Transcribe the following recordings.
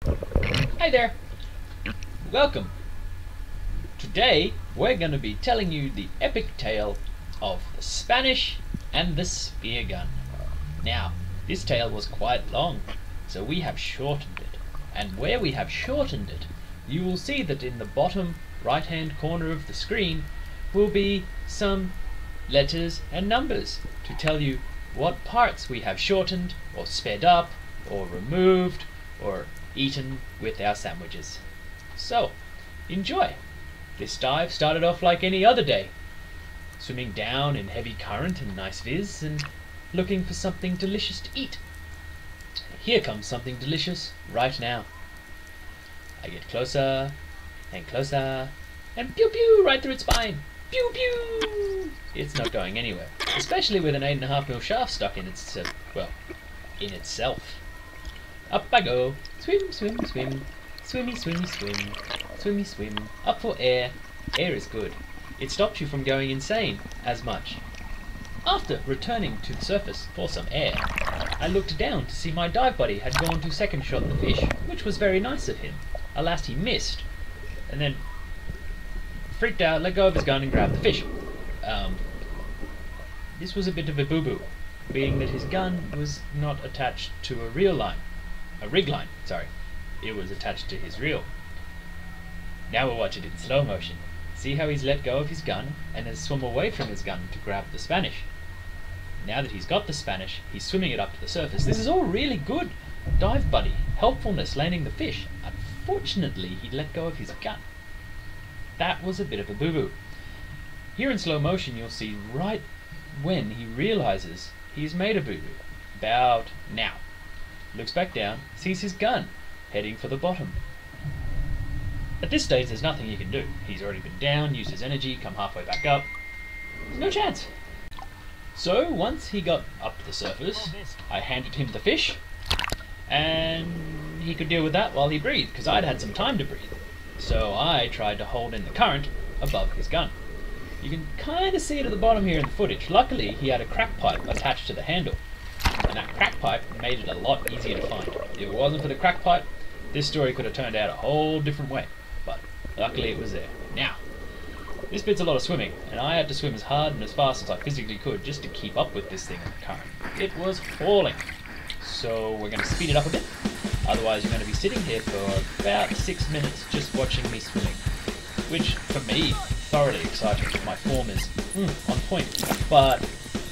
Hi there! Welcome! Today we're going to be telling you the epic tale of the Spanish and the spear gun. Now, this tale was quite long, so we have shortened it. And where we have shortened it, you will see that in the bottom right hand corner of the screen will be some letters and numbers to tell you what parts we have shortened or sped up or removed or eaten with our sandwiches. So, enjoy! This dive started off like any other day, swimming down in heavy current and nice viz and looking for something delicious to eat. Here comes something delicious right now. I get closer and closer and pew pew right through its spine. Pew pew! It's not going anywhere, especially with an 8.5mm shaft stuck in its, in itself. Up I go. Swim, swim, swim. Swimmy, swimmy, swim. Swimmy, swim. Up for air. Air is good. It stops you from going insane as much. After returning to the surface for some air, I looked down to see my dive buddy had gone to second shot the fish, which was very nice of him. Alas, he missed, and then freaked out, let go of his gun and grabbed the fish. This was a bit of a boo-boo, being that his gun was not attached to a rig line, sorry. It was attached to his reel. Now we'll watch it in slow motion. See how he's let go of his gun and has swum away from his gun to grab the Spanish. Now that he's got the Spanish, he's swimming it up to the surface. This is all really good. Dive buddy, helpfulness landing the fish. Unfortunately, he let go of his gun. That was a bit of a boo-boo. Here in slow motion you'll see right when he realizes he's made a boo-boo. About now. Looks back down, sees his gun, heading for the bottom. At this stage there's nothing he can do. He's already been down, used his energy, come halfway back up. There's no chance. So once he got up to the surface, I handed him the fish, and he could deal with that while he breathed, because I'd had some time to breathe. So I tried to hold in the current above his gun. You can kind of see it at the bottom here in the footage. Luckily he had a crack pipe attached to the handle, and that crack pipe made it a lot easier to find. If it wasn't for the crack pipe, this story could have turned out a whole different way, but luckily it was there. Now, this bit's a lot of swimming, and I had to swim as hard and as fast as I physically could just to keep up with this thing in the current. It was hauling. So we're going to speed it up a bit, otherwise you're going to be sitting here for about 6 minutes just watching me swimming, which for me, thoroughly exciting. My form is on point, but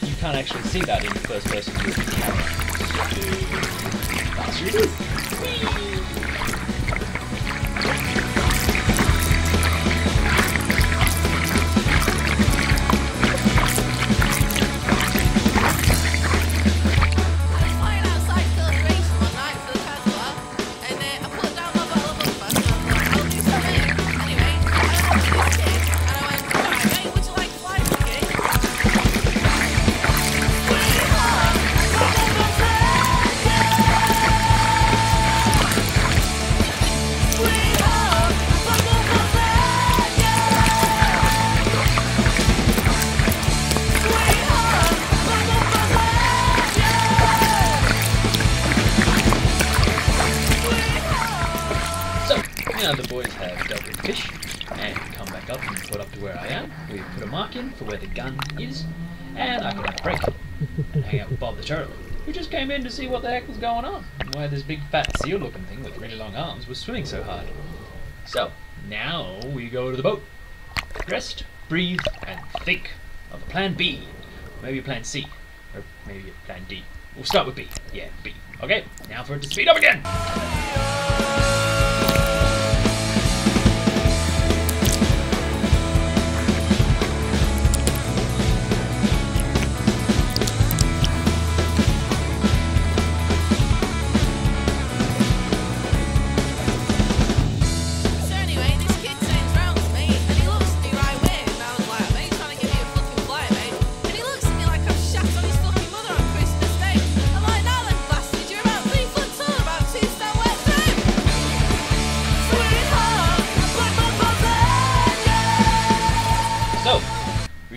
you can't actually see that in the first person view of the camera. That's you do. Whee! Now the boys have dealt with fish and come back up and put up to where I am. We've put a mark in for where the gun is, and I can have a break and hang out with Bob the turtle, who just came in to see what the heck was going on and why this big fat seal looking thing with really long arms was swimming so hard. So now we go to the boat. Rest, breathe, and think of a plan B, maybe a plan C, or maybe a plan D. We'll start with B. Yeah, B. Okay, now for it to speed up again.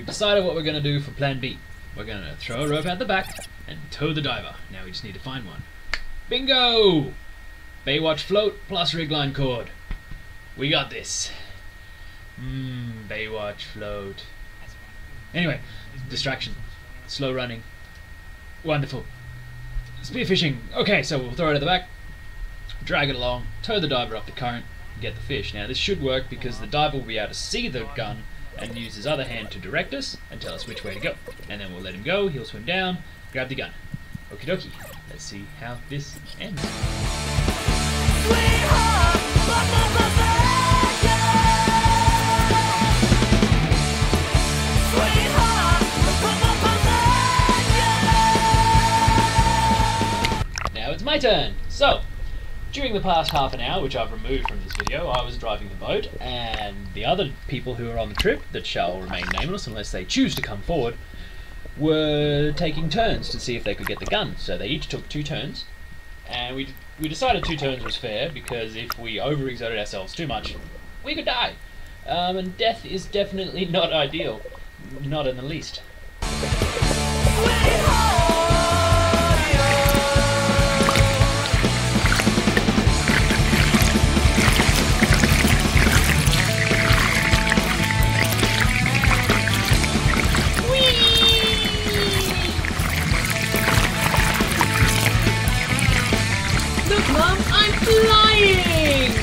Decided what we're going to do for plan B. We're going to throw a rope out the back and tow the diver. Now we just need to find one. Bingo! Baywatch float plus rig line cord. We got this. Baywatch float. Anyway, distraction. Slow running. Wonderful. Spearfishing. Okay, so we'll throw it at the back, drag it along, tow the diver up the current, and get the fish. Now this should work because the diver will be able to see the gun and use his other hand to direct us and tell us which way to go. And then we'll let him go, he'll swim down, grab the gun. Okie dokie. Let's see how this ends. Now it's my turn. So, during the past half an hour, which I've removed from this video, I was driving the boat, and the other people who are on the trip, that shall remain nameless unless they choose to come forward, were taking turns to see if they could get the gun. So they each took 2 turns, and we decided 2 turns was fair, because if we overexerted ourselves too much, we could die. And death is definitely not ideal. Not in the least. Look, Mom, I'm flying!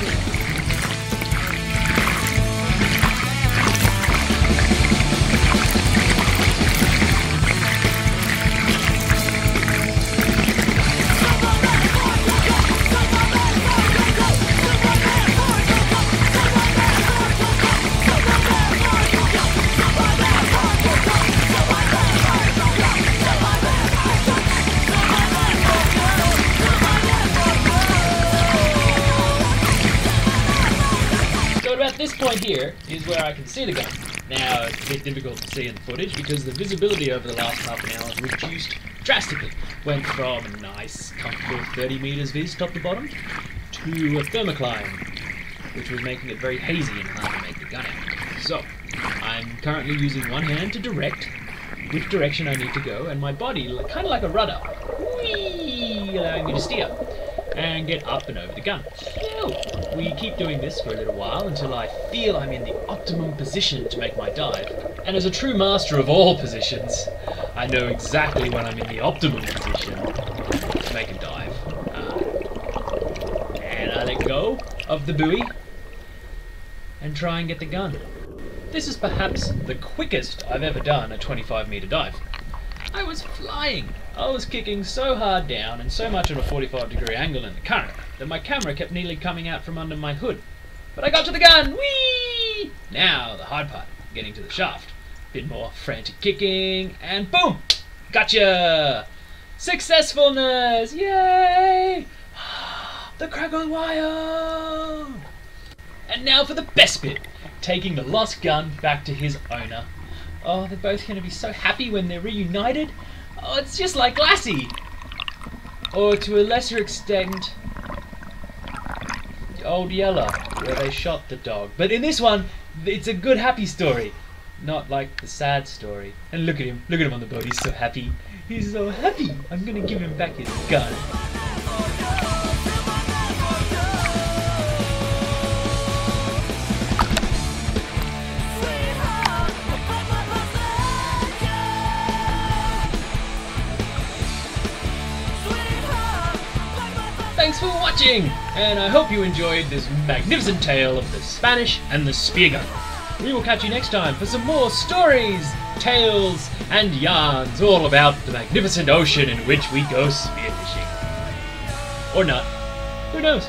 At this point here is where I can see the gun. Now it's a bit difficult to see in the footage because the visibility over the last half an hour has reduced drastically. Went from a nice, comfortable 30 meters vis top to bottom to a thermocline, which was making it very hazy and hard to make the gun out. So I'm currently using one hand to direct which direction I need to go, and my body, kind of like a rudder, whee, allowing me to steer and get up and over the gun. We keep doing this for a little while until I feel I'm in the optimum position to make my dive. And as a true master of all positions, I know exactly when I'm in the optimum position to make a dive. And I let go of the buoy and try and get the gun. This is perhaps the quickest I've ever done a 25-meter dive. I was flying. I was kicking so hard down and so much at a 45-degree angle in the current that my camera kept nearly coming out from under my hood. But I got to the gun! Whee! Now the hard part, getting to the shaft. Bit more frantic kicking, and boom! Gotcha! Successfulness! Yay! The craggle wire! And now for the best bit, taking the lost gun back to his owner. Oh, they're both going to be so happy when they're reunited. Oh, it's just like Lassie. Or to a lesser extent, Old Yeller, where they shot the dog. But in this one, it's a good happy story. Not like the sad story. And look at him on the boat, he's so happy. He's so happy. I'm going to give him back his gun. Thanks for watching, and I hope you enjoyed this magnificent tale of the Spanish and the spear gun. We will catch you next time for some more stories, tales, and yarns all about the magnificent ocean in which we go spearfishing. Or not. Who knows?